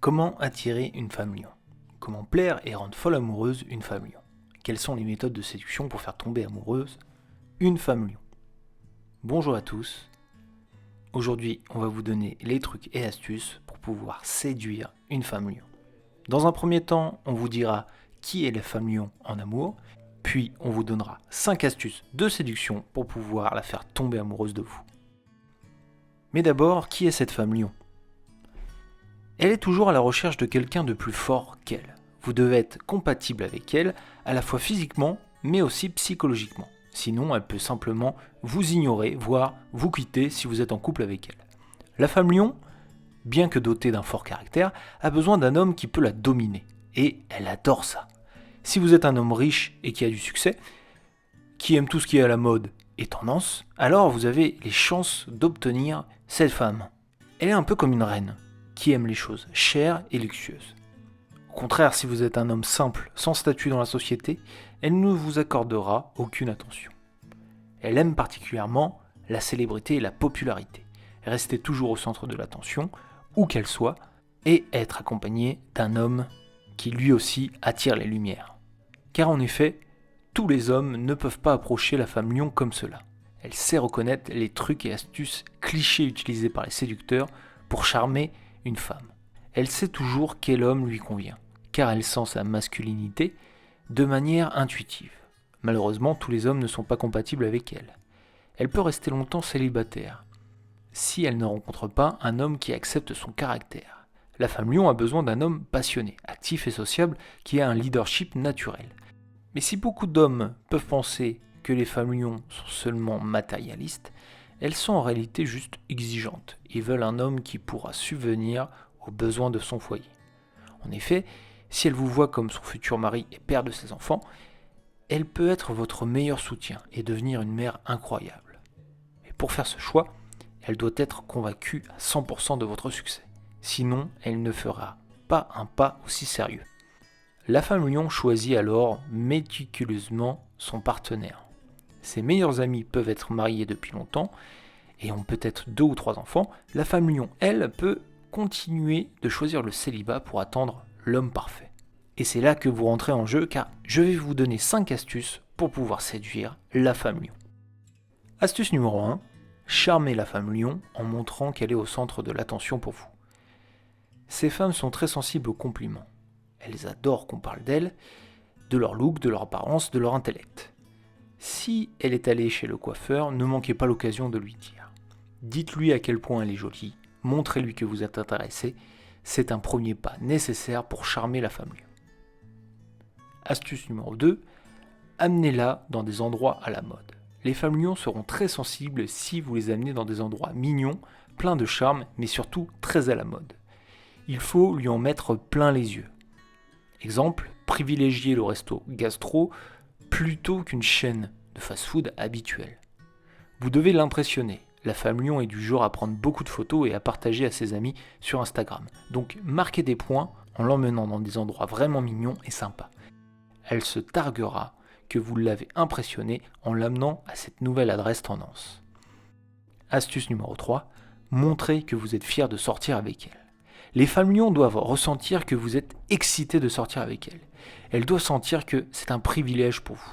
Comment attirer une femme lion? Comment plaire et rendre folle amoureuse une femme lion? Quelles sont les méthodes de séduction pour faire tomber amoureuse une femme lion? Bonjour à tous, aujourd'hui on va vous donner les trucs et astuces pour pouvoir séduire une femme lion. Dans un premier temps, on vous dira qui est la femme lion en amour, puis on vous donnera 5 astuces de séduction pour pouvoir la faire tomber amoureuse de vous. Mais d'abord, qui est cette femme lion? Elle est toujours à la recherche de quelqu'un de plus fort qu'elle. Vous devez être compatible avec elle, à la fois physiquement, mais aussi psychologiquement. Sinon, elle peut simplement vous ignorer, voire vous quitter si vous êtes en couple avec elle. La femme lion, bien que dotée d'un fort caractère, a besoin d'un homme qui peut la dominer. Et elle adore ça. Si vous êtes un homme riche et qui a du succès, qui aime tout ce qui est à la mode et tendance, alors vous avez les chances d'obtenir cette femme. Elle est un peu comme une reine, qui aime les choses chères et luxueuses. Au contraire, si vous êtes un homme simple, sans statut dans la société, elle ne vous accordera aucune attention. Elle aime particulièrement la célébrité et la popularité. Rester toujours au centre de l'attention, où qu'elle soit, et être accompagnée d'un homme qui lui aussi attire les lumières. Car en effet, tous les hommes ne peuvent pas approcher la femme lion comme cela. Elle sait reconnaître les trucs et astuces clichés utilisés par les séducteurs pour charmer une femme. Elle sait toujours quel homme lui convient, car elle sent sa masculinité de manière intuitive. Malheureusement, tous les hommes ne sont pas compatibles avec elle. Elle peut rester longtemps célibataire, si elle ne rencontre pas un homme qui accepte son caractère. La femme lion a besoin d'un homme passionné, actif et sociable, qui a un leadership naturel. Mais si beaucoup d'hommes peuvent penser que les femmes lions sont seulement matérialistes, elles sont en réalité juste exigeantes et veulent un homme qui pourra subvenir aux besoins de son foyer. En effet, si elle vous voit comme son futur mari et père de ses enfants, elle peut être votre meilleur soutien et devenir une mère incroyable. Mais pour faire ce choix, elle doit être convaincue à 100% de votre succès. Sinon, elle ne fera pas un pas aussi sérieux. La femme lion choisit alors méticuleusement son partenaire. Ses meilleurs amis peuvent être mariés depuis longtemps et ont peut-être 2 ou 3 enfants. La femme lion, elle, peut continuer de choisir le célibat pour attendre l'homme parfait. Et c'est là que vous rentrez en jeu, car je vais vous donner 5 astuces pour pouvoir séduire la femme lion. Astuce numéro 1, charmer la femme lion en montrant qu'elle est au centre de l'attention pour vous. Ces femmes sont très sensibles aux compliments. Elles adorent qu'on parle d'elles, de leur look, de leur apparence, de leur intellect. Si elle est allée chez le coiffeur, ne manquez pas l'occasion de lui dire. Dites-lui à quel point elle est jolie, montrez-lui que vous êtes intéressé, c'est un premier pas nécessaire pour charmer la femme lion. Astuce numéro 2, amenez-la dans des endroits à la mode. Les femmes lions seront très sensibles si vous les amenez dans des endroits mignons, pleins de charme, mais surtout très à la mode. Il faut lui en mettre plein les yeux. Exemple, privilégiez le resto gastro plutôt qu'une chaîne de fast-food habituelle. Vous devez l'impressionner. La femme lion est du genre à prendre beaucoup de photos et à partager à ses amis sur Instagram. Donc marquez des points en l'emmenant dans des endroits vraiment mignons et sympas. Elle se targuera que vous l'avez impressionnée en l'amenant à cette nouvelle adresse tendance. Astuce numéro 3, montrez que vous êtes fier de sortir avec elle. Les femmes lions doivent ressentir que vous êtes excité de sortir avec elles. Elles doivent sentir que c'est un privilège pour vous.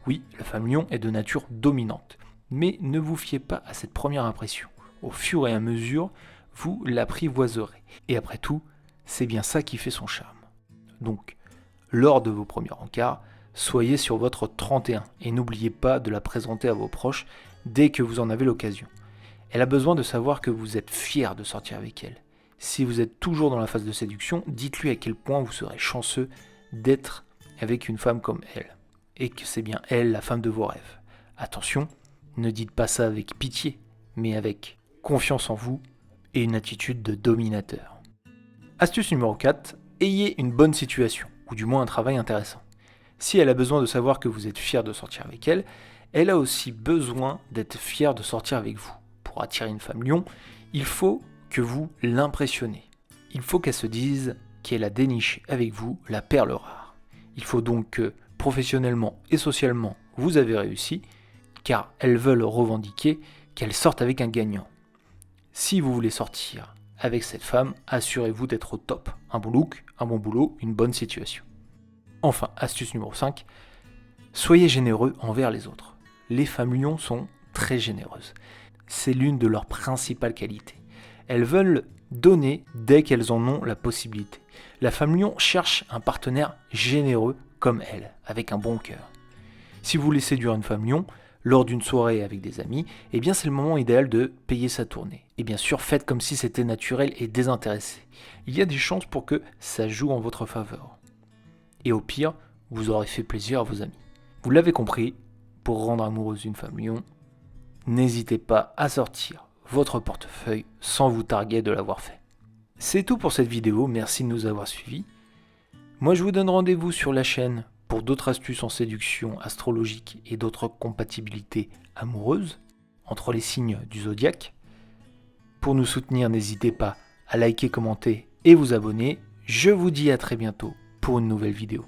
Oui, la femme lion est de nature dominante, mais ne vous fiez pas à cette première impression. Au fur et à mesure, vous l'apprivoiserez. Et après tout, c'est bien ça qui fait son charme. Donc, lors de vos premiers rencarts, soyez sur votre 31 et n'oubliez pas de la présenter à vos proches dès que vous en avez l'occasion. Elle a besoin de savoir que vous êtes fier de sortir avec elle. Si vous êtes toujours dans la phase de séduction, dites-lui à quel point vous serez chanceux d'être avec une femme comme elle, et que c'est bien elle la femme de vos rêves. Attention, ne dites pas ça avec pitié, mais avec confiance en vous et une attitude de dominateur. Astuce numéro 4, ayez une bonne situation, ou du moins un travail intéressant. Si elle a besoin de savoir que vous êtes fier de sortir avec elle, elle a aussi besoin d'être fière de sortir avec vous. Pour attirer une femme lion, il faut que vous l'impressionnez. Il faut qu'elle se dise qu'elle a déniché avec vous la perle rare. Il faut donc que, professionnellement et socialement, vous avez réussi, car elles veulent revendiquer qu'elles sortent avec un gagnant. Si vous voulez sortir avec cette femme, assurez-vous d'être au top. Un bon look, un bon boulot, une bonne situation. Enfin, astuce numéro 5, soyez généreux envers les autres. Les femmes lions sont très généreuses. C'est l'une de leurs principales qualités. Elles veulent donner dès qu'elles en ont la possibilité. La femme lion cherche un partenaire généreux comme elle, avec un bon cœur. Si vous voulez séduire une femme lion, lors d'une soirée avec des amis, eh bien c'est le moment idéal de payer sa tournée. Et bien sûr, faites comme si c'était naturel et désintéressé. Il y a des chances pour que ça joue en votre faveur. Et au pire, vous aurez fait plaisir à vos amis. Vous l'avez compris, pour rendre amoureuse une femme lion, n'hésitez pas à sortir votre portefeuille sans vous targuer de l'avoir fait. C'est tout pour cette vidéo, merci de nous avoir suivis. Moi je vous donne rendez-vous sur la chaîne pour d'autres astuces en séduction astrologique et d'autres compatibilités amoureuses entre les signes du zodiaque. Pour nous soutenir, n'hésitez pas à liker, commenter et vous abonner. Je vous dis à très bientôt pour une nouvelle vidéo.